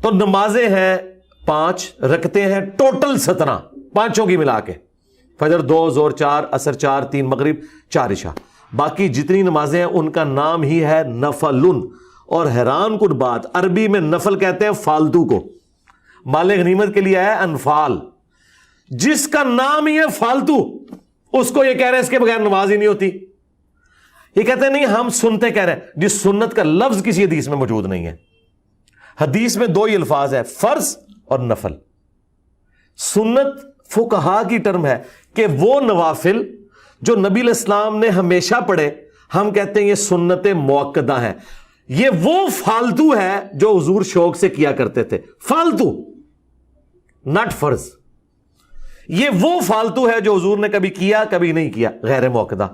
تو نمازیں ہیں 5 رکھتے ہیں ٹوٹل 17 پانچوں کی ملا کے، فجر 2 ظہر 4 عصر 4 3 مغرب 4 عشاء، باقی جتنی نمازیں ہیں ان کا نام ہی ہے نفلن۔ اور حیران کن بات، عربی میں نفل کہتے ہیں فالتو کو، مال غنیمت کے لیے ہے انفال، جس کا نام ہی ہے فالتو اس کو یہ کہہ رہے ہیں اس کے بغیر نماز ہی نہیں ہوتی۔ یہ کہتے ہیں نہیں ہم سنتے کہہ رہے ہیں، جس سنت کا لفظ کسی حدیث میں موجود نہیں ہے۔ حدیث میں 2 ہی الفاظ ہے، فرض اور نفل۔ سنت فقہا کی ٹرم ہے کہ وہ نوافل جو نبی علیہ السلام نے ہمیشہ پڑھے، ہم کہتے ہیں یہ سنت موقدہ ہیں۔ یہ وہ فالتو ہے جو حضور شوق سے کیا کرتے تھے، فالتو ناٹ فرض۔ یہ وہ فالتو ہے جو حضور نے کبھی کیا کبھی نہیں کیا، غیر موقدہ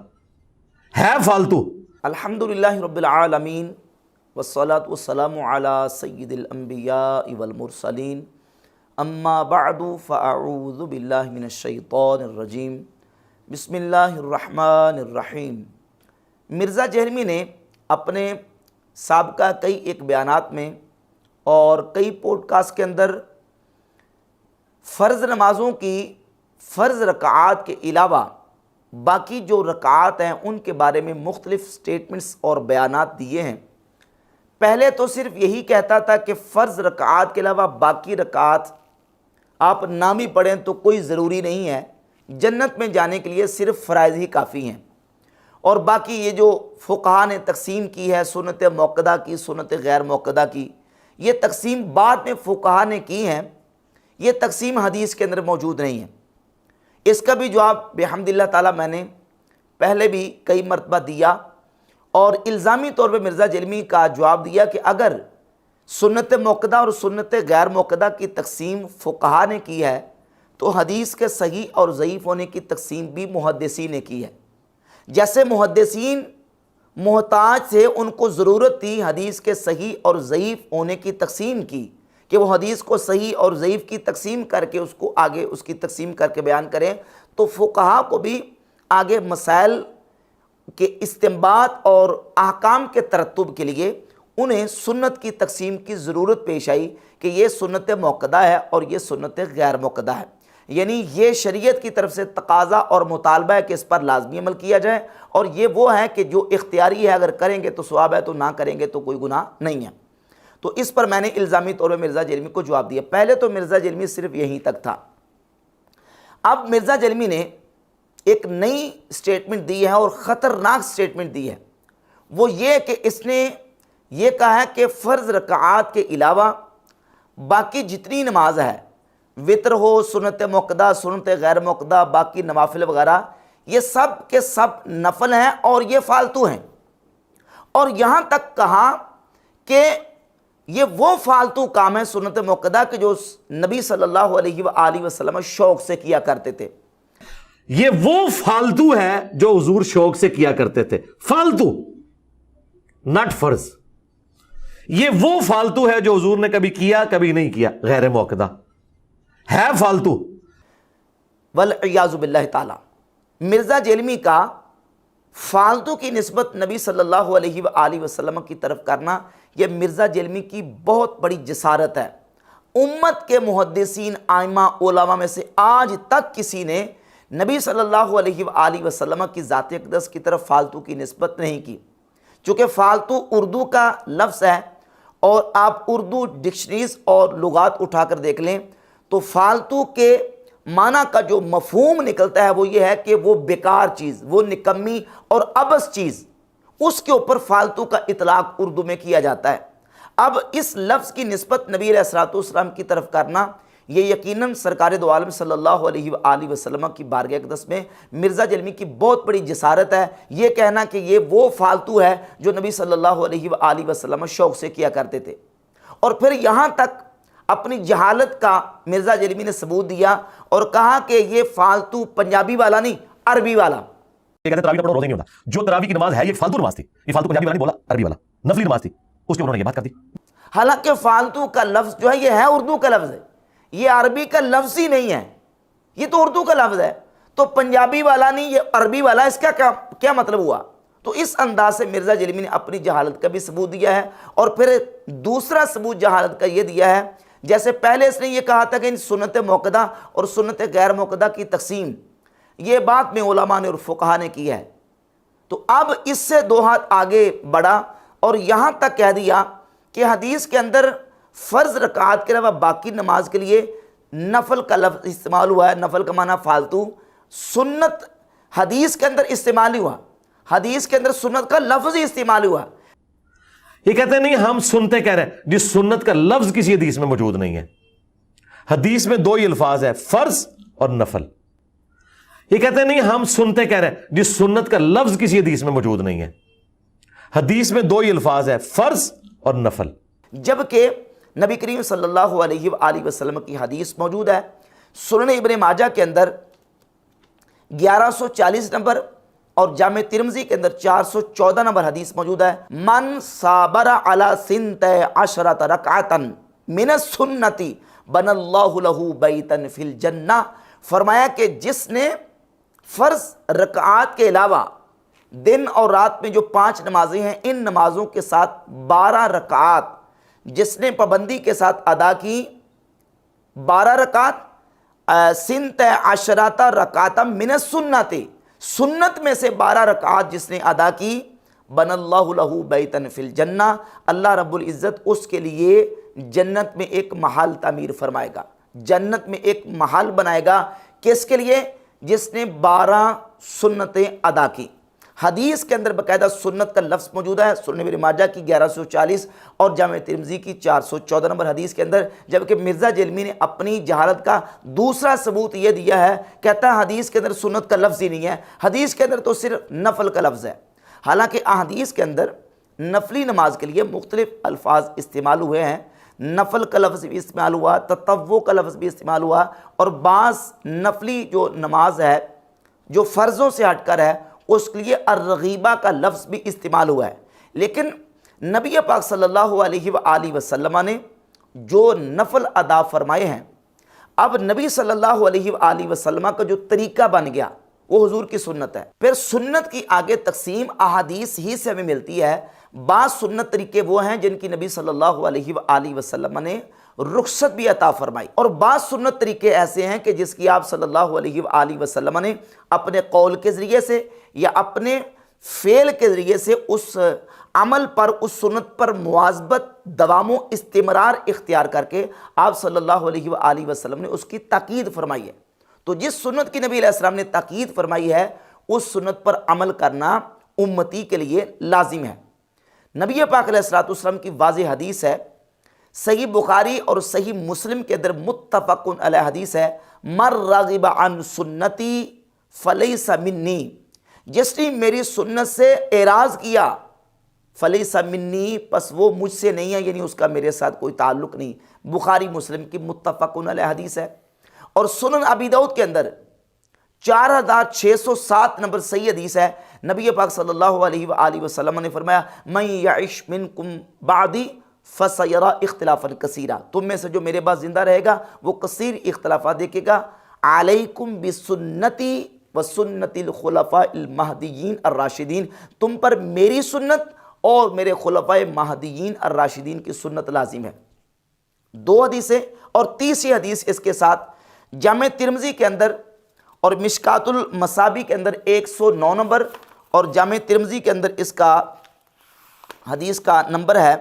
ہے فالتو۔ الحمدللہ رب العالمین والصلاة والسلام علی سید الانبیاء والمرسلین، اما بعد فاعوذ باللہ من الشیطان الرجیم، بسم اللہ الرحمن الرحیم۔ مرزا جہلمی نے اپنے سابقہ کئی ایک بیانات میں اور کئی پوڈ کاسٹ کے اندر فرض نمازوں کی فرض رکعات کے علاوہ باقی جو رکعات ہیں ان کے بارے میں مختلف سٹیٹمنٹس اور بیانات دیے ہیں۔ پہلے تو صرف یہی کہتا تھا کہ فرض رکعات کے علاوہ باقی رکعات آپ نام ہی پڑھیں تو کوئی ضروری نہیں ہے، جنت میں جانے کے لیے صرف فرائض ہی کافی ہیں۔ اور باقی یہ جو فقہا نے تقسیم کی ہے سنت موقدہ کی، سنت غیر موقدہ کی، یہ تقسیم بعد میں فقہا نے کی ہیں، یہ تقسیم حدیث کے اندر موجود نہیں ہے۔ اس کا بھی جواب بحمدللہ تعالیٰ میں نے پہلے بھی کئی مرتبہ دیا، اور الزامی طور پہ مرزا جہلمی کا جواب دیا کہ اگر سنت موقدہ اور سنت غیر موقدہ کی تقسیم فقہا نے کی ہے تو حدیث کے صحیح اور ضعیف ہونے کی تقسیم بھی محدثین نے کی ہے۔ جیسے محدثین محتاج تھے، ان کو ضرورت تھی حدیث کے صحیح اور ضعیف ہونے کی تقسیم کی، کہ وہ حدیث کو صحیح اور ضعیف کی تقسیم کر کے اس کو آگے اس کی تقسیم کر کے بیان کریں، تو فقہا کو بھی آگے مسائل کے استنباط اور احکام کے ترتب کے لیے انہیں سنت کی تقسیم کی ضرورت پیش آئی کہ یہ سنت موقدہ ہے اور یہ سنت غیر موقدہ ہے۔ یعنی یہ شریعت کی طرف سے تقاضا اور مطالبہ ہے کہ اس پر لازمی عمل کیا جائے، اور یہ وہ ہے کہ جو اختیاری ہے، اگر کریں گے تو ثواب ہے، تو نہ کریں گے تو کوئی گناہ نہیں ہے۔ تو اس پر میں نے الزامی طور پہ مرزا جہلمی کو جواب دیا۔ پہلے تو مرزا جہلمی صرف یہیں تک تھا۔ اب مرزا جہلمی نے ایک نئی سٹیٹمنٹ دی ہے اور خطرناک سٹیٹمنٹ دی ہے، وہ یہ کہ اس نے یہ کہا ہے کہ فرض رکعات کے علاوہ باقی جتنی نماز ہے، وطر ہو، سنت موقدہ، سنت غیر موقدہ، باقی نوافل وغیرہ، یہ سب کے سب نفل ہیں اور یہ فالتو ہیں۔ اور یہاں تک کہا کہ یہ وہ فالتو کام ہے سنت موقدہ کہ جو نبی صلی اللہ علیہ وآلہ وسلم شوق سے کیا کرتے تھے۔ یہ وہ فالتو ہے جو حضور شوق سے کیا کرتے تھے، فالتو ناٹ فرض۔ یہ وہ فالتو ہے جو حضور نے کبھی کیا کبھی نہیں کیا، غیر موقدہ ہے فالتو۔ والعیاذ باللہ تعالی، مرزا جہلمی کا فالتو کی نسبت نبی صلی اللہ علیہ وآلہ وسلم کی طرف کرنا، یہ مرزا جہلمی کی بہت بڑی جسارت ہے۔ امت کے محدثین، ائمہ، علماء میں سے آج تک کسی نے نبی صلی اللہ علیہ وآلہ وسلم کی ذات اقدس کی طرف فالتو کی نسبت نہیں کی۔ چونکہ فالتو اردو کا لفظ ہے، اور آپ اردو ڈکشنریز اور لغات اٹھا کر دیکھ لیں تو فالتو کے معنی کا جو مفہوم نکلتا ہے وہ یہ ہے کہ وہ بیکار چیز، وہ نکمی اور عبث چیز، اس کے اوپر فالتو کا اطلاق اردو میں کیا جاتا ہے۔ اب اس لفظ کی نسبت نبی علیہ الصلوۃ والسلام کی طرف کرنا، یہ یقیناً سرکار دو عالم صلی اللہ علیہ وآلہ وسلم کی بارگاہ اقدس میں مرزا جہلمی کی بہت بڑی جسارت ہے، یہ کہنا کہ یہ وہ فالتو ہے جو نبی صلی اللہ علیہ وآلہ وسلم شوق سے کیا کرتے تھے۔ اور پھر یہاں تک اپنی جہالت کا مرزا جہلمی نے ثبوت دیا اور کہا کہ یہ فالتو پنجابی والا نہیں، عربی والا۔ یہ کہتے ہیں تراویح کا پڑھنا روزہ نہیں ہوتا، جو تراویح کی نماز ہے یہ فالتو نماز تھی، یہ فالتو پنجابی والا نہیں بولا، عربی والا نفلی نماز تھی، اس کے انہوں نے یہ بات کر دی۔ حالانکہ فالتو کا لفظ جو ہے یہ ہے اردو کا لفظ ہے، یہ عربی کا لفظ ہی نہیں ہے، یہ تو اردو کا لفظ ہے۔ تو پنجابی والا نہیں، یہ عربی والا، اس کا کیا مطلب ہوا؟ تو اس انداز سے مرزا جیلمی نے اپنی جہالت کا بھی ثبوت دیا ہے، اور پھر دوسرا ثبوت جہالت کا یہ دیا ہے، جیسے پہلے اس نے یہ کہا تھا کہ ان سنت موقدہ اور سنت غیر موقدہ کی تقسیم یہ بات میں علماء نے اور فقہا نے کی ہے، تو اب اس سے 2 ہاتھ آگے بڑھا اور یہاں تک کہہ دیا کہ حدیث کے اندر فرض رکعات کے علاوہ باقی نماز کے لیے نفل کا لفظ استعمال ہوا ہے، نفل کا معنی فالتو، سنت حدیث کے اندر استعمال نہیں ہوا، حدیث کے اندر سنت کا لفظ ہی استعمال ہوا۔ یہ کہتے ہیں نہیں ہم سنتے کہہ رہے ہیں، جس سنت کا لفظ کسی حدیث میں موجود نہیں ہے۔ حدیث میں 2 ہی الفاظ ہیں، فرض اور نفل۔ یہ کہتے ہیں نہیں ہم سنتے کہہ رہے ہیں، جس سنت کا لفظ کسی حدیث میں موجود نہیں ہے۔ حدیث میں 2 ہی الفاظ ہیں، فرض اور نفل۔ جبکہ نبی کریم صلی اللہ علیہ وآلہ وسلم کی حدیث موجود ہے، سنن ابن ماجہ کے اندر 1140 نمبر اور جامع ترمذی کے اندر 414 نمبر حدیث موجود ہے، من صابر علی 12 رکعتا من السنت بن اللہ لہ بیتا فی الجنہ، فرمایا کہ جس نے فرض رکعات کے علاوہ دن اور رات میں جو 5 نمازیں ہیں، ان نمازوں کے ساتھ 12 رکعات جس نے پابندی کے ساتھ ادا کی، 12 رکعات 12 رکعتا من السنت، سنت میں سے 12 رکعات جس نے ادا کی، بن اللہ لہ بیتا فی الجنہ، اللہ رب العزت اس کے لیے جنت میں ایک محل تعمیر فرمائے گا، جنت میں ایک محل بنائے گا، کس کے لیے؟ جس نے 12 سنتیں ادا کی۔ حدیث کے اندر باقاعدہ سنت کا لفظ موجود ہے، سنن ابن ماجہ کی 1140 اور جامع ترمذی کی 414 نمبر حدیث کے اندر، جبکہ مرزا جیلمی نے اپنی جہالت کا دوسرا ثبوت یہ دیا ہے، کہتا ہے حدیث کے اندر سنت کا لفظ ہی نہیں ہے، حدیث کے اندر تو صرف نفل کا لفظ ہے۔ حالانکہ احادیث کے اندر نفلی نماز کے لیے مختلف الفاظ استعمال ہوئے ہیں، نفل کا لفظ بھی استعمال ہوا، تطوع کا لفظ بھی استعمال ہوا، اور بعض نفلی جو نماز ہے جو فرضوں سے ہٹ کر ہے اس کے لیے الرغیبہ کا لفظ بھی استعمال ہوا ہے۔ لیکن نبی پاک صلی اللہ علیہ وآلہ وسلم نے جو نفل ادا فرمائے ہیں، اب نبی صلی اللہ علیہ وآلہ وسلم کا جو طریقہ بن گیا وہ حضور کی سنت ہے۔ پھر سنت کی آگے تقسیم احادیث ہی سے ہمیں ملتی ہے، بعض سنت طریقے وہ ہیں جن کی نبی صلی اللہ علیہ وآلہ وسلم نے رخصت بھی عطا فرمائی، اور بعض سنت طریقے ایسے ہیں کہ جس کی آپ صلی اللہ علیہ وآلہ وسلم نے اپنے قول کے ذریعے سے یا اپنے فعل کے ذریعے سے اس عمل پر، اس سنت پر مواظبت، دوام و استمرار اختیار کر کے آپ صلی اللہ علیہ وآلہ وسلم نے اس کی تاکید فرمائی ہے۔ تو جس سنت کی نبی علیہ السلام نے تاکید فرمائی ہے اس سنت پر عمل کرنا امتی کے لیے لازم ہے۔ نبی پاک علیہ السلام کی واضح حدیث ہے، صحیح بخاری اور صحیح مسلم کے اندر متفق علیہ حدیث ہے، من رغب عن سنتی فلیس منی، جس نے میری سنت سے اعراض کیا، فلیس منی، پس وہ مجھ سے نہیں ہے، یعنی اس کا میرے ساتھ کوئی تعلق نہیں۔ بخاری مسلم کی متفق علیہ حدیث ہے۔ اور سنن ابی داؤد کے اندر 4607 نمبر صحیح حدیث ہے، نبی پاک صلی اللہ علیہ وآلہ وسلم نے فرمایا، من یعش منکم بعدی فسیرا اختلافا کثیرا، تم میں سے جو میرے بعد زندہ رہے گا وہ کثیر اختلافات دیکھے گا، علیکم بسنتی وسنت الخلفاء المہدیین الراشدین، تم پر میری سنت اور میرے خلفاء مہدیین الراشدین کی سنت لازم ہے۔ 2 حدیثیں، اور تیسری حدیث اس کے ساتھ جامع ترمذی کے اندر اور مشکات المصابیح کے اندر 109 نمبر اور جامع ترمذی کے اندر اس کا حدیث کا نمبر ہے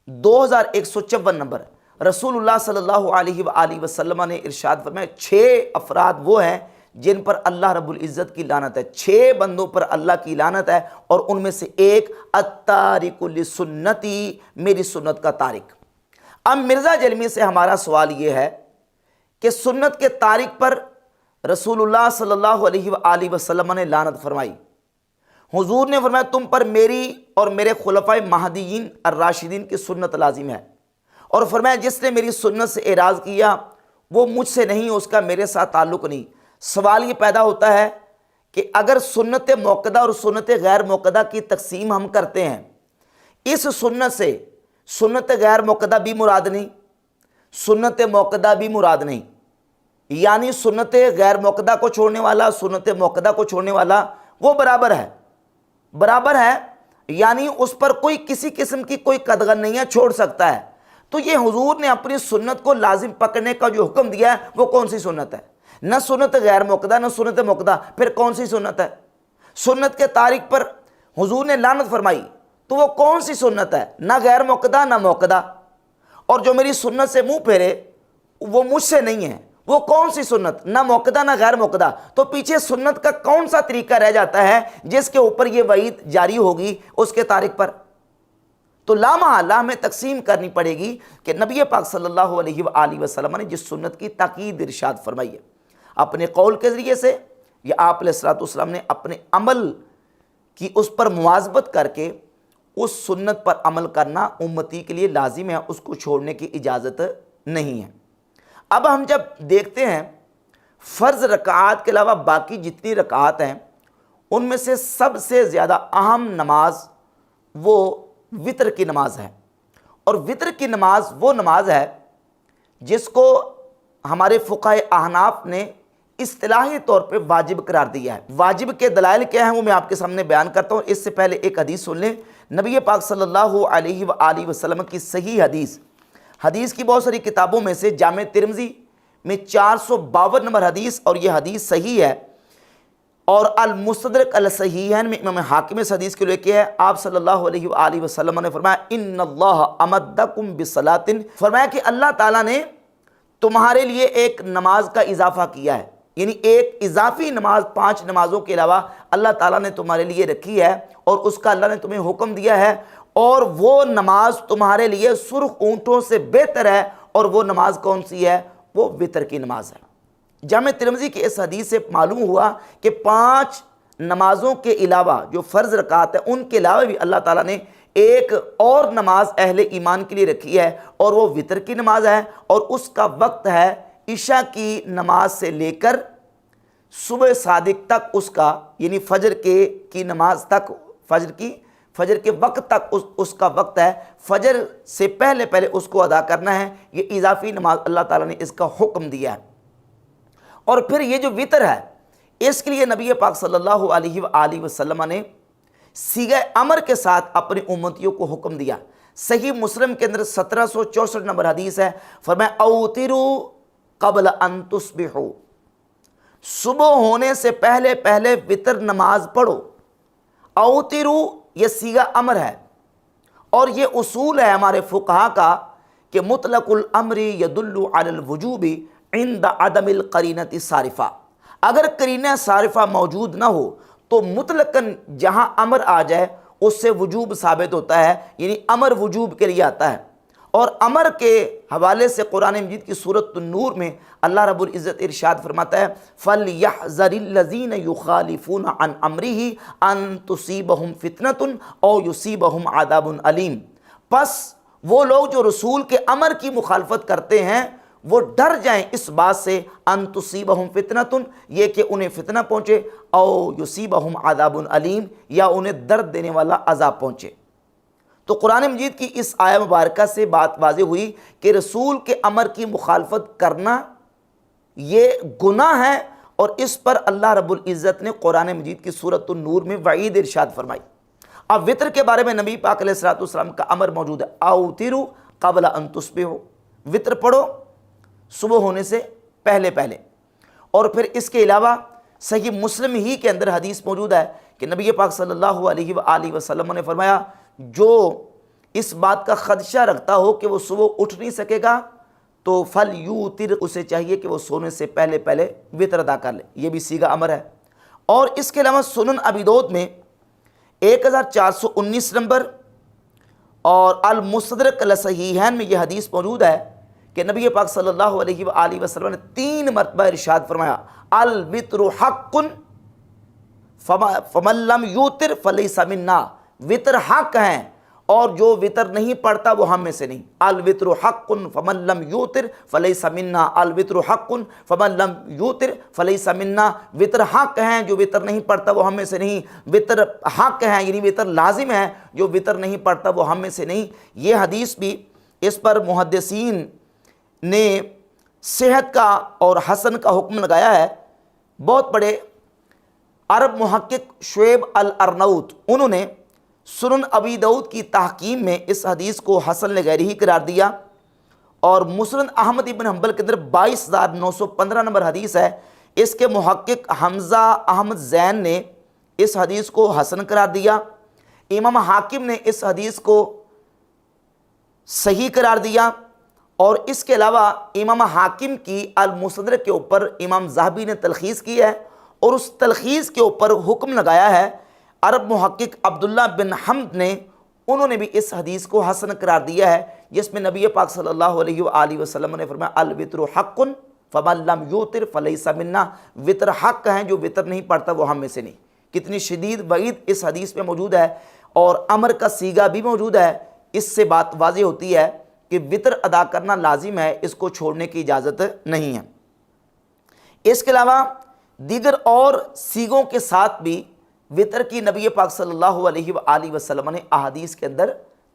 2154 نمبر۔ رسول اللہ صلی اللہ علیہ وآلہ وسلم نے ارشاد فرمایا 6 افراد وہ ہیں جن پر اللہ رب العزت کی لعنت ہے، 6 بندوں پر اللہ کی لعنت ہے، اور ان میں سے ایک التارک لسنتی، میری سنت کا تارک۔ اب مرزا جیلمی سے ہمارا سوال یہ ہے کہ سنت کے تارک پر رسول اللہ صلی اللہ علیہ وآلہ وسلم نے لعنت فرمائی، حضور نے فرمایا تم پر میری اور میرے خلفاء مہدیین الراشدین کی سنت لازم ہے، اور فرمایا جس نے میری سنت سے اعراض کیا وہ مجھ سے نہیں، اس کا میرے ساتھ تعلق نہیں۔ سوال یہ پیدا ہوتا ہے کہ اگر سنت موقدہ اور سنت غیر موقدہ کی تقسیم ہم کرتے ہیں، اس سنت سے سنت غیر موقدہ بھی مراد نہیں، سنت موقدہ بھی مراد نہیں، یعنی سنت غیر موقدہ کو چھوڑنے والا سنت موقدہ کو چھوڑنے والا وہ برابر ہے، برابر ہے، یعنی اس پر کوئی کسی قسم کی کوئی قدغن نہیں ہے، چھوڑ سکتا ہے۔ تو یہ حضور نے اپنی سنت کو لازم پکڑنے کا جو حکم دیا ہے وہ کون سی سنت ہے؟ نہ سنت غیر موقدہ نہ سنت موقدہ، پھر کون سی سنت ہے؟ سنت کے تارک پر حضور نے لعنت فرمائی، تو وہ کون سی سنت ہے؟ نہ غیر موقدہ نہ موقدہ۔ اور جو میری سنت سے منہ پھیرے وہ مجھ سے نہیں ہے، وہ کون سی سنت؟ نہ موقدہ نہ غیر موقدہ۔ تو پیچھے سنت کا کون سا طریقہ رہ جاتا ہے جس کے اوپر یہ وعید جاری ہوگی اس کے تارک پر؟ تو لا محالہ ہمیں تقسیم کرنی پڑے گی کہ نبی پاک صلی اللہ علیہ وآلہ وسلم نے جس سنت کی تاکید ارشاد فرمائی ہے، اپنے قول کے ذریعے سے یا آپ علیہ السلام نے اپنے عمل کی اس پر مواظبت کر کے اس سنت پر عمل کرنا امتی کے لیے لازم ہے، اس کو چھوڑنے کی اجازت نہیں ہے۔ اب ہم جب دیکھتے ہیں فرض رکعات کے علاوہ باقی جتنی رکعات ہیں ان میں سے سب سے زیادہ اہم نماز وہ وتر کی نماز ہے، اور وتر کی نماز وہ نماز ہے جس کو ہمارے فقہائے احناف نے اصطلاحی طور پہ واجب قرار دیا ہے۔ واجب کے دلائل کیا ہیں وہ میں آپ کے سامنے بیان کرتا ہوں۔ اس سے پہلے ایک حدیث سن لیں، نبی پاک صلی اللہ علیہ وآلہ وسلم کی صحیح حدیث کی بہت ساری کتابوں میں سے جامع ترمذی میں 452 نمبر حدیث، اور یہ حدیث صحیح ہے، اور المستدرک الصحیحین میں امام حاکم اس حدیث کے لئے کیا ہے، آپ صلی اللہ علیہ وآلہ وسلم نے فرمایا ان اللہ امدکم بصلاۃ، فرمایا کہ اللہ تعالیٰ نے تمہارے لیے ایک نماز کا اضافہ کیا ہے، یعنی ایک اضافی نماز 5 نمازوں کے علاوہ اللہ تعالیٰ نے تمہارے لیے رکھی ہے، اور اس کا اللہ نے تمہیں حکم دیا ہے، اور وہ نماز تمہارے لیے سرخ اونٹوں سے بہتر ہے، اور وہ نماز کون سی ہے؟ وہ وتر کی نماز ہے۔ جامع ترمذی کی اس حدیث سے معلوم ہوا کہ 5 نمازوں کے علاوہ جو فرض رکعات ہیں ان کے علاوہ بھی اللہ تعالیٰ نے ایک اور نماز اہل ایمان کے لیے رکھی ہے، اور وہ وتر کی نماز ہے، اور اس کا وقت ہے عشاء کی نماز سے لے کر صبح صادق تک، اس کا یعنی فجر کی نماز تک، فجر کے وقت تک اس کا وقت ہے، فجر سے پہلے اس کو ادا کرنا ہے۔ یہ اضافی نماز اللہ تعالیٰ نے اس کا حکم دیا ہے۔ اور پھر یہ جو وتر ہے اس کے لیے نبی پاک صلی اللہ علیہ وآلہ وسلم نے صیغہ امر کے ساتھ اپنی امتیوں کو حکم دیا۔ صحیح مسلم کے اندر 1764 نمبر حدیث ہے، فرمایا اوتروا قبل ان تصبحوا، صبح ہونے سے پہلے وتر نماز پڑھو۔ اوتروا یہ صیغہ امر ہے، اور یہ اصول ہے ہمارے فقہا کا کہ مطلق الامر یدل علی الوجوب عند عدم القرینۃ الصارفہ، اگر قرینہ صارفہ موجود نہ ہو تو مطلقاً جہاں امر آ جائے اس سے وجوب ثابت ہوتا ہے، یعنی امر وجوب کے لیے آتا ہے۔ اور امر کے حوالے سے قرآن مجید کی سورۃ النور میں اللہ رب العزت ارشاد فرماتا ہے فَلْيَحْذَرِ الَّذِينَ يُخَالِفُونَ عَنْ أَمْرِهِ أَن تُصِيبَهُمْ فِتْنَةٌ أَوْ يُصِيبَهُمْ عَذَابٌ أَلِيمٌ، پس وہ لوگ جو رسول کے امر کی مخالفت کرتے ہیں وہ ڈر جائیں اس بات سے ان تصیبہم فتنۃ، یہ کہ انہیں فتنہ پہنچے، او یصیبہم عذاب علیم، یا انہیں درد دینے والا عذاب پہنچے۔ تو قرآن مجید کی اس آیہ مبارکہ سے بات واضح ہوئی کہ رسول کے امر کی مخالفت کرنا یہ گناہ ہے، اور اس پر اللہ رب العزت نے قرآن مجید کی سورۃ النور میں وعید ارشاد فرمائی۔ اب وتر کے بارے میں نبی پاک علیہ السلام کا امر موجود ہے، اوتروا قبل ان تصبحوا، وتر پڑھو صبح ہونے سے پہلے۔ اور پھر اس کے علاوہ صحیح مسلم ہی کے اندر حدیث موجود ہے کہ نبی پاک صلی اللہ علیہ وآلہ وسلم نے فرمایا جو اس بات کا خدشہ رکھتا ہو کہ وہ صبح اٹھ نہیں سکے گا تو فَلْيُوتِرْ، اسے چاہیے کہ وہ سونے سے پہلے وتر ادا کر لے، یہ بھی صیغہ امر ہے۔ اور اس کے علاوہ سنن ابی داؤد میں 1419 نمبر اور المستدرک الصحیحین میں یہ حدیث موجود ہے کہ نبی پاک صلی اللہ علیہ وآلہ وسلم نے 3 مرتبہ ارشاد فرمایا الوتر حق فمن لم یوتر فلیس منا، وتر حق ہیں اور جو وتر نہیں پڑھتا وہ ہم میں سے نہیں۔ الوتر حق فمن لم یوتر فلیس منا، الوتر حق فمن لم یوتر فلیس منا، وتر حق ہیں، جو وتر نہیں پڑھتا وہ ہم میں سے نہیں۔ وتر حق ہیں یعنی وتر لازم ہے، جو وتر نہیں پڑھتا وہ ہم میں سے نہیں۔ یہ حدیث بھی اس پر محدثین نے صحت کا اور حسن کا حکم لگایا ہے۔ بہت بڑے عرب محقق شعیب الارناؤط انہوں نے سنن ابی داؤد کی تحقیم میں اس حدیث کو حسن لغیرہ قرار دیا، اور مسند احمد ابن حنبل کے اندر 22,915 نمبر حدیث ہے، اس کے محقق حمزہ احمد زین نے اس حدیث کو حسن قرار دیا۔ امام حاکم نے اس حدیث کو صحیح قرار دیا، اور اس کے علاوہ امام حاکم کی المستدرک کے اوپر امام ذہبی نے تلخیص کی ہے، اور اس تلخیص کے اوپر حکم لگایا ہے عرب محقق عبداللہ بن حمد نے، انہوں نے بھی اس حدیث کو حسن قرار دیا ہے، جس میں نبی پاک صلی اللہ علیہ وآلہ وسلم نے فرمایا الوتر حق فمن لم یوتر فلیس منا، وطر حق ہیں، جو وطر نہیں پڑھتا وہ ہم میں سے نہیں۔ کتنی شدید وعید اس حدیث میں موجود ہے، اور امر کا صیغہ بھی موجود ہے۔ اس سے بات واضح ہوتی ہے کہ وطر ادا کرنا لازم ہے، اس کو چھوڑنے کی اجازت نہیں ہے۔ اس کے علاوہ دیگر اور صیغوں کے ساتھ بھی وطر کی نبی پاک صلی اللہ علیہ وآلہ وسلم نے احادیث کے اندر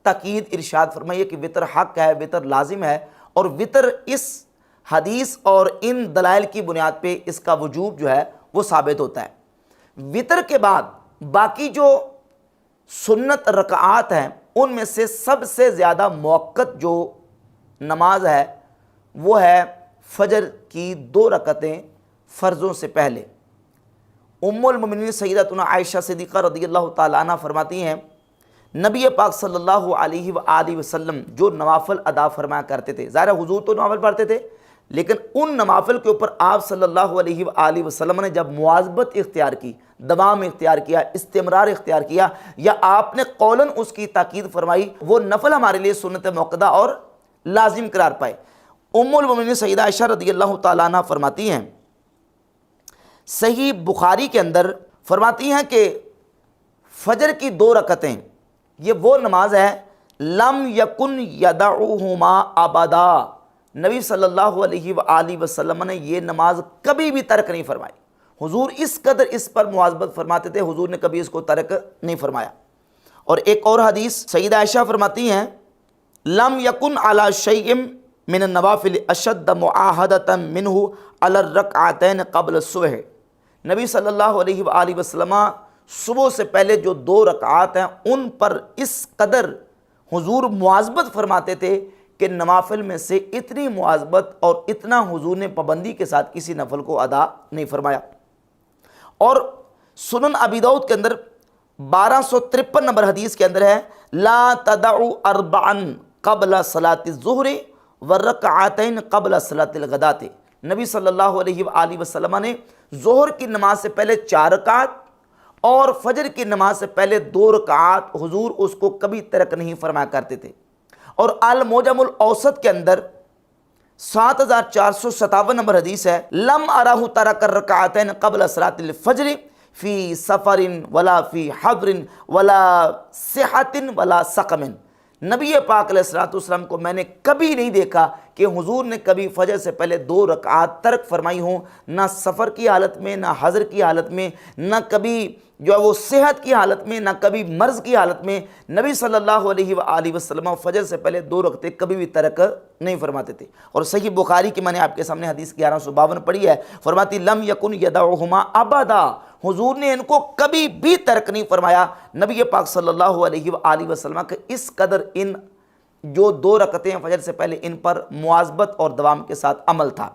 تاکید ارشاد فرمائی ہے کہ وطر حق ہے، وطر لازم ہے، اور وطر اس حدیث اور ان دلائل کی بنیاد پہ اس کا وجوب جو ہے وہ ثابت ہوتا ہے۔ وطر کے بعد باقی جو سنت رکعات ہیں ان میں سے سب سے زیادہ موقت جو نماز ہے وہ ہے فجر کی 2 رکعتیں فرضوں سے پہلے۔ ام المؤمنین سیدتنا عائشہ صدیقہ رضی اللہ تعالیٰ عنہ فرماتی ہیں نبی پاک صلی اللہ علیہ وآلہ وسلم جو نوافل ادا فرمایا کرتے تھے، ظاہر حضور تو نوافل پڑھتے تھے، لیکن ان نوافل کے اوپر آپ صلی اللہ علیہ وآلہ وسلم نے جب مواظبت اختیار کی، دوام اختیار کیا، استمرار اختیار کیا، یا آپ نے قولاً اس کی تاکید فرمائی، وہ نفل ہمارے لیے سنت موقدہ اور لازم قرار پائے۔ ام المؤمنین سیدہ عائشہ رضی اللہ تعالیٰ عنہ فرماتی ہیں، صحیح بخاری کے اندر فرماتی ہیں کہ فجر کی 2 رکعتیں یہ وہ نماز ہے لم یکن یدعوہما ابدا، نبی صلی اللہ علیہ وآلہ وسلم نے یہ نماز کبھی بھی ترک نہیں فرمائی۔ حضور اس قدر اس پر مواظبت فرماتے تھے، حضور نے کبھی اس کو ترک نہیں فرمایا۔ اور ایک اور حدیث سیدہ عائشہ فرماتی ہیں لم یکن علی شیء من النوافل اشد معاہدۃ منہ علی الرکعتین قبل الصبح، نبی صلی اللہ علیہ وآلہ وسلم صبح سے پہلے جو 2 رکعات ہیں ان پر اس قدر حضور مواظبت فرماتے تھے کہ نوافل میں سے اتنی مواظبت اور اتنا حضور نے پابندی کے ساتھ کسی نفل کو ادا نہیں فرمایا۔ اور سنن ابی داؤد کے اندر 1253 نمبر حدیث کے اندر ہے لا تدعوا اربعا قبل صلاۃ الظہر ورکعتین قبل صلاۃ الغداۃ، نبی صلی اللہ علیہ وآلہ وسلم نے ظہر کی نماز سے پہلے 4 رکعات اور فجر کی نماز سے پہلے 2 رکعات حضور اس کو کبھی ترک نہیں فرمایا کرتے تھے۔ اور المعجم الاوسط کے اندر 7457 نمبر حدیث ہے لم ارہ ترک الرکعتین قبل صلاۃ الفجر فی سفر ولا فی حضر ولا صحت ولا سقم، نبی پاک علیہ الصلوۃ والسلام کو میں نے کبھی نہیں دیکھا کہ حضور نے کبھی فجر سے پہلے 2 رکعات ترک فرمائی ہوں، نہ سفر کی حالت میں، نہ حضر کی حالت میں، نہ کبھی جو ہے وہ صحت کی حالت میں، نہ کبھی مرض کی حالت میں۔ نبی صلی اللہ علیہ وآلہ وسلم فجر سے پہلے 2 رکعتیں کبھی بھی ترک نہیں فرماتے تھے۔ اور صحیح بخاری کی میں نے آپ کے سامنے حدیث 1152 پڑھی ہے، فرماتی لم یکن یدعوہما ابدا، حضور نے ان کو کبھی بھی ترک نہیں فرمایا۔ نبی پاک صلی اللہ علیہ وآلہ وسلم کے اس قدر ان جو 2 رکعتیں فجر سے پہلے ان پر مواظبت اور دوام کے ساتھ عمل تھا۔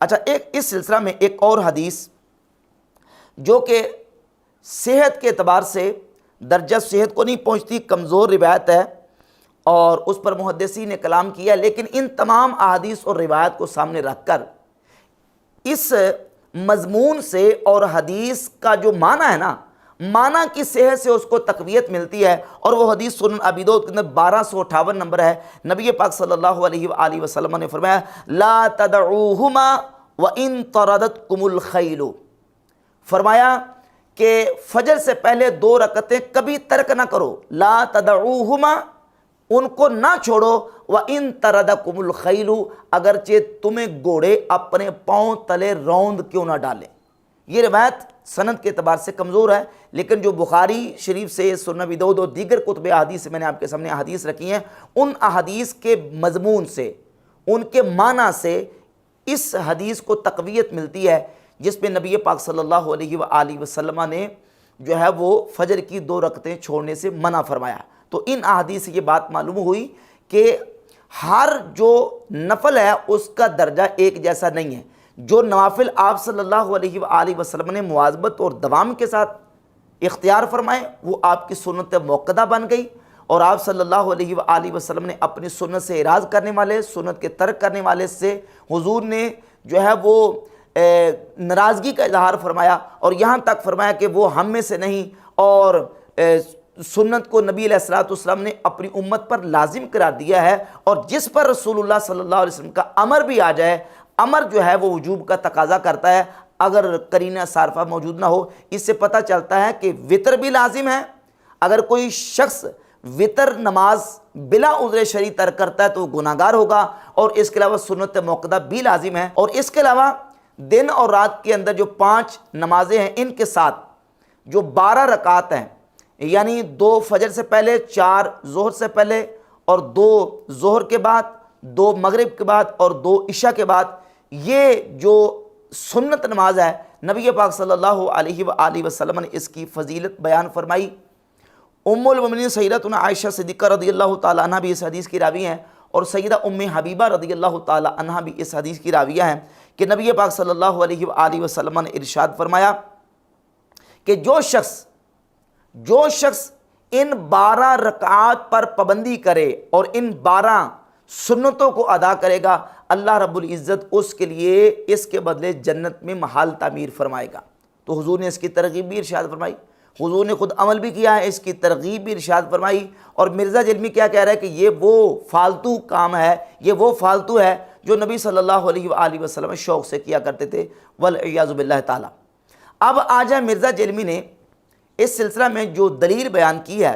اچھا، ایک اس سلسلہ میں ایک اور حدیث جو کہ صحت کے اعتبار سے درجہ صحت کو نہیں پہنچتی، کمزور روایت ہے اور اس پر محدثین نے کلام کیا، لیکن ان تمام احادیث اور روایت کو سامنے رکھ کر اس مضمون سے اور حدیث کا جو معنی ہے نا، معنی کی صحت سے اس کو تقویت ملتی ہے، اور وہ حدیث سنن ابی داؤد کے اندر 1258 نمبر ہے۔ نبی پاک صلی اللہ علیہ وآلہ وسلم نے فرمایا لا تدعوہما وان طردتکم الخیل، فرمایا کہ فجر سے پہلے 2 رکعتیں کبھی ترک نہ کرو، لا تدعوہما، ان کو نہ چھوڑو، وَإِن تَرَدَكُمُ الْخَيْلُ، اگرچہ تمہیں گھوڑے اپنے پاؤں تلے روند کیوں نہ ڈالیں۔ یہ روایت سند کے اعتبار سے کمزور ہے، لیکن جو بخاری شریف سے، سنن ابی داؤد اور دیگر کتب احادیث سے میں نے آپ کے سامنے احادیث رکھی ہیں، ان احادیث کے مضمون سے، ان کے معنی سے اس حدیث کو تقویت ملتی ہے جس پہ نبی پاک صلی اللہ علیہ وآلہ وسلم نے جو ہے وہ فجر کی 2 رکعتیں چھوڑنے سے منع فرمایا۔ تو ان احادیث سے یہ بات معلوم ہوئی کہ ہر جو نفل ہے اس کا درجہ ایک جیسا نہیں ہے۔ جو نوافل آپ صلی اللہ علیہ وآلہ وسلم نے مواظبت اور دوام کے ساتھ اختیار فرمائے وہ آپ کی سنت موقدہ بن گئی، اور آپ صلی اللہ علیہ وآلہ وسلم نے اپنی سنت سے اعراض کرنے والے، سنت کے ترک کرنے والے سے حضور نے جو ہے وہ ناراضگی کا اظہار فرمایا، اور یہاں تک فرمایا کہ وہ ہم میں سے نہیں، اور سنت کو نبی علیہ السلام نے اپنی امت پر لازم قرار دیا ہے، اور جس پر رسول اللہ صلی اللہ علیہ وسلم کا امر بھی آ جائے، امر جو ہے وہ وجوب کا تقاضا کرتا ہے اگر قرینہ صارفہ موجود نہ ہو۔ اس سے پتہ چلتا ہے کہ وطر بھی لازم ہے، اگر کوئی شخص وطر نماز بلا عذر شرعی ترک کرتا ہے تو وہ گناہگار ہوگا، اور اس کے علاوہ سنت موقدہ بھی لازم ہے، اور اس کے علاوہ دن اور رات کے اندر جو 5 نمازیں ہیں ان کے ساتھ جو 12 رکعات ہیں، یعنی 2 فجر سے پہلے، 4 ظہر سے پہلے، اور 2 ظہر کے بعد، 2 مغرب کے بعد، اور 2 عشاء کے بعد، یہ جو سنت نماز ہے نبی پاک صلی اللہ علیہ وآلہ وسلم نے اس کی فضیلت بیان فرمائی۔ ام المؤمنین سیدتنا عائشہ صدیقہ رضی اللہ تعالیٰ عنہ بھی اس حدیث کی راوی ہیں، اور سیدہ ام حبیبہ رضی اللہ تعالیٰ عنہ بھی اس حدیث کی راویہ ہیں کہ نبی پاک صلی اللہ علیہ وآلہ وسلم نے ارشاد فرمایا کہ جو شخص ان 12 رکعات پر پابندی کرے اور ان 12 سنتوں کو ادا کرے گا، اللہ رب العزت اس کے لیے اس کے بدلے جنت میں محال تعمیر فرمائے گا۔ تو حضور نے اس کی ترغیب بھی ارشاد فرمائی، حضور نے خود عمل بھی کیا ہے، اس کی ترغیب بھی ارشاد فرمائی۔ اور مرزا جلمی کیا کہہ رہا ہے کہ یہ وہ فالتو کام ہے، یہ وہ فالتو ہے جو نبی صلی اللہ علیہ وآلہ وسلم شوق سے کیا کرتے تھے، والعیاذ باللہ تعالی۔ اب آج مرزا جلمی نے اس سلسلہ میں جو دلیل بیان کی ہے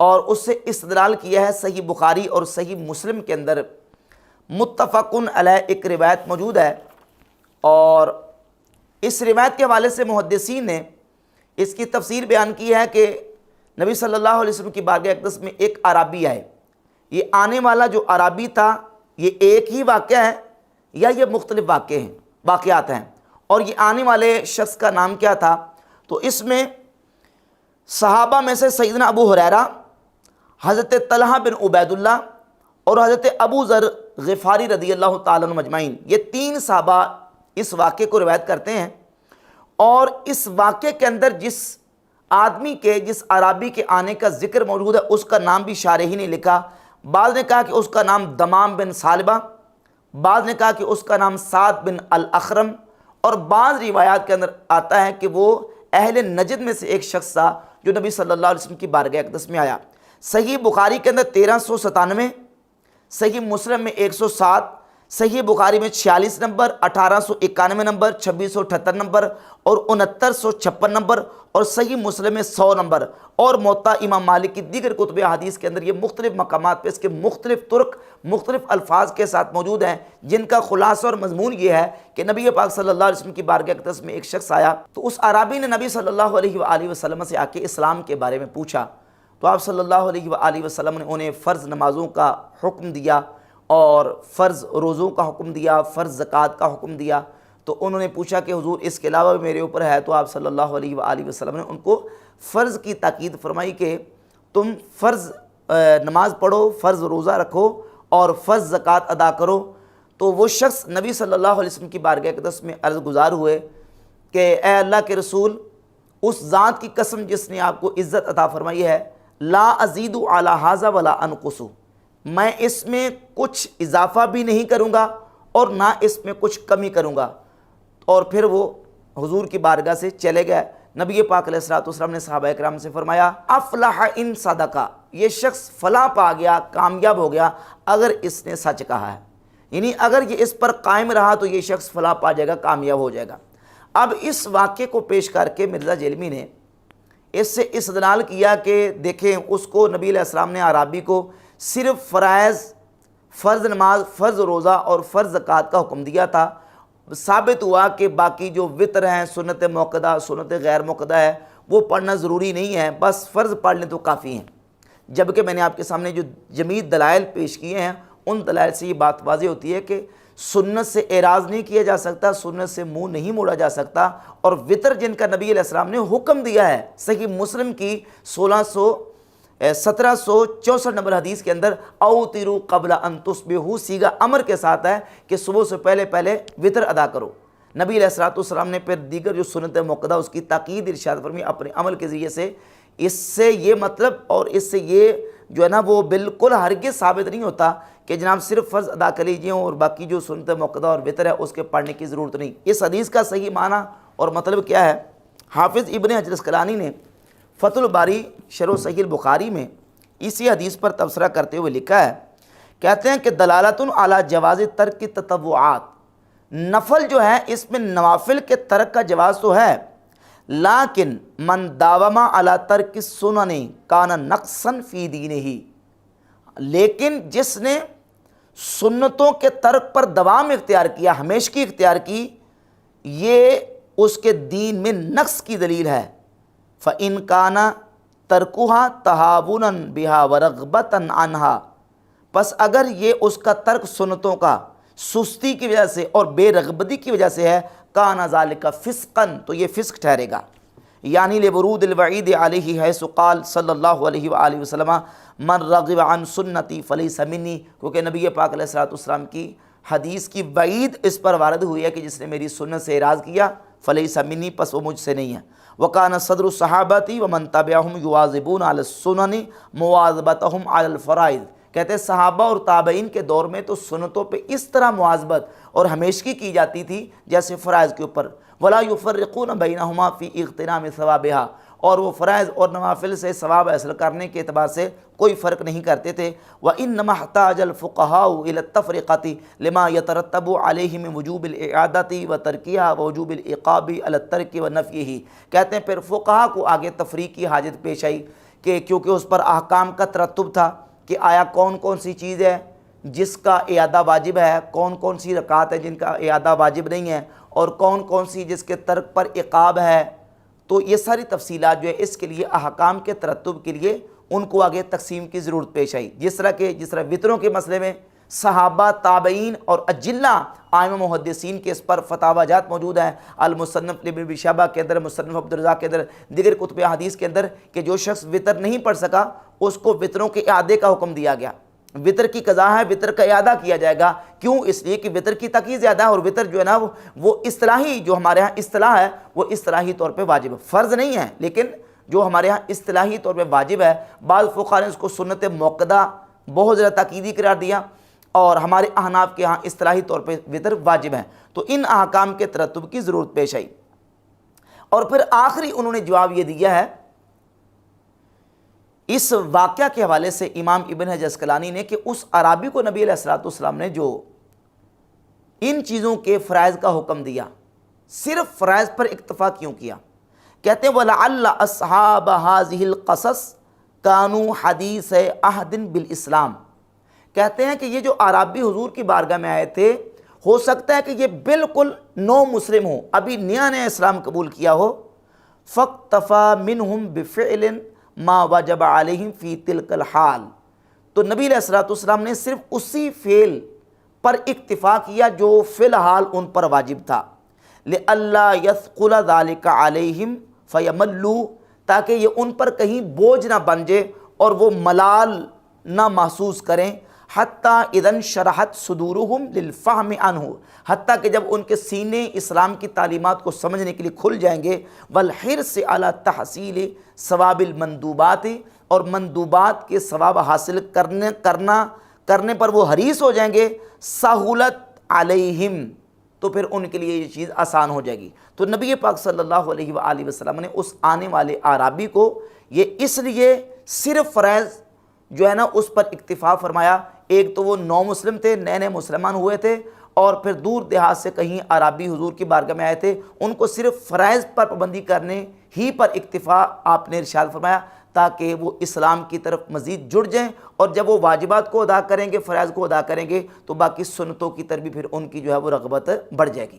اور اس سے استدلال کیا ہے، صحیح بخاری اور صحیح مسلم کے اندر متفقن علیہ ایک روایت موجود ہے، اور اس روایت کے حوالے سے محدثین نے اس کی تفسیر بیان کی ہے کہ نبی صلی اللہ علیہ وسلم کی بارگاہ اقدس میں ایک عرابی آئے۔ یہ آنے والا جو عرابی تھا یہ ایک ہی واقعہ ہے یا یہ مختلف واقعات ہیں؟ اور یہ آنے والے شخص کا نام کیا تھا؟ تو اس میں صحابہ میں سے سیدنا ابو ہریرہ، حضرت طلحہ بن عبید اللہ اور حضرت ابو ذر غفاری رضی اللہ تعالیٰ عنہ مجمعین، یہ 3 صحابہ اس واقعے کو روایت کرتے ہیں۔ اور اس واقعے کے اندر جس آدمی کے، جس عرابی کے آنے کا ذکر موجود ہے اس کا نام بھی شارحین نے لکھا۔ بعض نے کہا کہ اس کا نام دمام بن ثعلبہ، بعض نے کہا کہ اس کا نام سعد بن الاخرم، اور بعض روایات کے اندر آتا ہے کہ وہ اہل نجد میں سے ایک شخص تھا جو نبی صلی اللہ علیہ وسلم کی بارگاہ اقدس میں آیا۔ صحیح بخاری کے اندر 1397، صحیح مسلم میں 107، صحیح بخاری میں 46 نمبر، 1891 نمبر، 2678 نمبر اور 6956 نمبر، اور صحیح مسلم میں 100 نمبر، اور موطا امام مالک کی دیگر کتب حدیث کے اندر یہ مختلف مقامات پہ اس کے مختلف طرق، مختلف الفاظ کے ساتھ موجود ہیں، جن کا خلاصہ اور مضمون یہ ہے کہ نبی پاک صلی اللہ علیہ وسلم کی بارگاہ اقدس میں ایک شخص آیا، تو اس عرابی نے نبی صلی اللہ علیہ وآلہ وسلم سے آ کے اسلام کے بارے میں پوچھا، تو آپ صلی اللہ علیہ وآلہ وسلم نے انہیں فرض نمازوں کا حکم دیا اور فرض روزوں کا حکم دیا، فرض زکوٰۃ کا حکم دیا۔ تو انہوں نے پوچھا کہ حضور اس کے علاوہ بھی میرے اوپر ہے؟ تو آپ صلی اللہ علیہ وآلہ وسلم نے ان کو فرض کی تاکید فرمائی کہ تم فرض نماز پڑھو، فرض روزہ رکھو اور فرض زکوٰۃ ادا کرو۔ تو وہ شخص نبی صلی اللہ علیہ وسلم کی بارگاہ اقدس میں عرض گزار ہوئے کہ اے اللہ کے رسول، اس ذات کی قسم جس نے آپ کو عزت عطا فرمائی ہے، لا ازید علی ھذا ولا انقص، میں اس میں کچھ اضافہ بھی نہیں کروں گا اور نہ اس میں کچھ کمی کروں گا۔ اور پھر وہ حضور کی بارگاہ سے چلے گئے۔ نبی پاک علیہ السلام نے صحابہ کرام سے فرمایا افلح ان صدقہ، یہ شخص فلاح پا گیا، کامیاب ہو گیا اگر اس نے سچ کہا ہے، یعنی اگر یہ اس پر قائم رہا تو یہ شخص فلاح پا جائے گا، کامیاب ہو جائے گا۔ اب اس واقعے کو پیش کر کے مرزا جیلمی نے اس سے استدلال کیا کہ دیکھیں اس کو نبی علیہ السلام نے عرابی کو صرف فرائض، فرض نماز، فرض روزہ اور فرض زکوٰۃ کا حکم دیا تھا، ثابت ہوا کہ باقی جو وطر ہیں، سنت موقدہ، سنت غیر موقدہ ہے، وہ پڑھنا ضروری نہیں ہے، بس فرض پڑھ لیں تو کافی ہیں۔ جبکہ میں نے آپ کے سامنے جو جمیع دلائل پیش کیے ہیں ان دلائل سے یہ بات واضح ہوتی ہے کہ سنت سے اعراض نہیں کیا جا سکتا، سنت سے منہ نہیں موڑا جا سکتا۔ اور وطر جن کا نبی علیہ السلام نے حکم دیا ہے، صحیح مسلم کی 1764 نمبر حدیث کے اندر اوتروا قبل ان تصبحوا صیغہ امر کے ساتھ ہے کہ صبح سے پہلے پہلے وطر ادا کرو۔ نبی علیہ السلام نے پھر دیگر جو سنت موقدہ اس کی تاکید ارشاد فرمی اپنے عمل کے ذریعے سے۔ اس سے یہ مطلب اور اس سے یہ جو ہے نا وہ بالکل ہرگز ثابت نہیں ہوتا کہ جناب صرف فرض ادا کر لیجیے اور باقی جو سنت موقدہ اور وطر ہے اس کے پڑھنے کی ضرورت نہیں۔ اس حدیث کا صحیح معنی اور مطلب کیا ہے؟ حافظ ابن حجر اسقلانی نے فتح الباری شرح صحیح البخاری میں اسی حدیث پر تبصرہ کرتے ہوئے لکھا ہے، کہتے ہیں کہ دلالۃ علی جواز ترک تطوعات، نفل جو ہے اس میں نوافل کے ترک کا جواز تو ہے، لیکن من داوم علی ترک السنن کان نقصا فی دینہ، لیکن جس نے سنتوں کے ترک پر دوام اختیار کیا، ہمیشگی اختیار کی، یہ اس کے دین میں نقص کی دلیل ہے۔ فَإِنْ كَانَ تَرْكُهَا تَهَاوُنًا بِهَا وَرَغْبَةً عَنْهَا، پس اگر یہ اس کا ترک سنتوں کا سستی کی وجہ سے اور بے رغبتی کی وجہ سے ہے، كَانَ ذَلِكَ فِسْقًا، تو یہ فسق ٹھہرے گا۔ یعنی لورود الوعید علیہ حیث قال صلی اللہ علیہ وآلہ وسلم من رغب عن سنتی فلیس منی، کیونکہ نبی پاک علیہ السلام کی حدیث کی وعید اس پر وارد ہوئی ہے کہ جس نے میری سنت سے اعراض کیا فلیس منی، پس وہ مجھ سے نہیں ہے۔ وکان صدر الصحابہ ومن تبعہم یواظبون علی السنن مواظبتہم علی الفرائض، کہتے ہیں صحابہ اور تابعین کے دور میں تو سنتوں پہ اس طرح مواظبت اور ہمیشگی کی جاتی تھی جیسے فرائض کے اوپر، ولا یفرقون بینہما فی اغتنام ثوابہا، اور وہ فرائض اور نوافل سے ثواب حاصل کرنے کے اعتبار سے کوئی فرق نہیں کرتے تھے۔ وَإِنَّمَا احْتَاجَ الْفُقَهَاءُ إِلَى التَّفْرِقَةِ لِمَا يَتَرَتَّبُ عَلَيْهِ مِنْ وُجُوبِ الْإِعَادَةِ وَتَرْكِهَا وَوُجُوبِ الْعِقَابِ عَلَى التَّرْكِ وَنَفْيِهِ، کہتے ہیں پھر فقہا کو آگے تفریق کی حاجت پیش آئی کہ کیونکہ اس پر احکام کا ترتب تھا کہ آیا کون کون سی چیز ہے جس کا اعادہ واجب ہے، کون کون سی رکعات ہے جن کا اعادہ واجب نہیں ہے، اور کون کون سی جس کے ترک پر عقاب ہے۔ تو یہ ساری تفصیلات جو ہے اس کے لیے احکام کے ترتب کے لیے ان کو آگے تقسیم کی ضرورت پیش آئی، جس طرح وطروں کے مسئلے میں صحابہ، تابعین اور اجلہ ائمہ محدثین کے اس پر فتاوی جات موجود ہیں، المصنف ابن ابی شیبہ کے اندر، مصنف عبدالرزاق کے اندر، دیگر کتب حدیث کے اندر، کہ جو شخص وطر نہیں پڑھ سکا اس کو وطروں کے اعادے کا حکم دیا گیا۔ وطر کی قضا ہے، وطر کا اعادہ کیا جائے گا، کیوں؟ اس لیے کہ وطر کی تاکید زیادہ ہے، اور وطر جو ہے نا وہ اصطلاحی، جو ہمارے ہاں اصطلاح ہے وہ اصطلاحی طور پہ واجب ہے، فرض نہیں ہے، لیکن جو ہمارے ہاں اصطلاحی طور پہ واجب ہے۔ بعض فقہا نے اس کو سنت موقدہ بہت زیادہ تاکیدی قرار دیا، اور ہمارے احناف کے ہاں اصطلاحی طور پہ وطر واجب ہے۔ تو ان احکام کے ترتب کی ضرورت پیش آئی، اور پھر آخری انہوں نے جواب یہ دیا ہے اس واقعہ کے حوالے سے امام ابن حجر اسقلانی نے، کہ اس اعرابی کو نبی علیہ السلام نے جو ان چیزوں کے فرائض کا حکم دیا، صرف فرائض پر اکتفا کیوں کیا؟ کہتے ہیں وَلَعَلَّ أَصْحَابَ هَذِهِ الْقَصَصِ كَانُوا حَدِيثَ عَهْدٍ بِالْإِسْلَامِ، کہتے ہیں کہ یہ جو اعرابی حضور کی بارگاہ میں آئے تھے، ہو سکتا ہے کہ یہ بالکل نو مسلم ہو، ابھی نیا اسلام قبول کیا ہو۔ فَاقْتَفَى مِنْهُمْ بِفِعْلٍ ما وجب علیہم فی تلک الحال، تو نبی علیہ السلام نے صرف اسی فعل پر اکتفا کیا جو فی الحال ان پر واجب تھا، لئلا یثقل ذلک علیہم فیملوا، تاکہ یہ ان پر کہیں بوجھ نہ بن جائے اور وہ ملال نہ محسوس کریں، حتیٰ اذا انشرحت صدورہم للفہم عنہ، حتیٰ کہ جب ان کے سینے اسلام کی تعلیمات کو سمجھنے کے لیے کھل جائیں گے، والحرص علی تحصیل ثواب المندوبات، اور مندوبات کے ثواب حاصل کرنے پر وہ حریص ہو جائیں گے، سہولت علیہم، تو پھر ان کے لیے یہ چیز آسان ہو جائے گی۔ تو نبی پاک صلی اللہ علیہ وآلہ وسلم نے اس آنے والے اعرابی کو یہ اس لیے صرف فرائض جو ہے نا اس پر اکتفا فرمایا، ایک تو وہ نو مسلم تھے، نئے نئے مسلمان ہوئے تھے، اور پھر دور دیہات سے کہیں عربی حضور کی بارگاہ میں آئے تھے، ان کو صرف فرائض پر پابندی کرنے ہی پر اکتفا آپ نے ارشاد فرمایا، تاکہ وہ اسلام کی طرف مزید جڑ جائیں، اور جب وہ واجبات کو ادا کریں گے، فرائض کو ادا کریں گے، تو باقی سنتوں کی طرف بھی پھر ان کی جو ہے وہ رغبت بڑھ جائے گی۔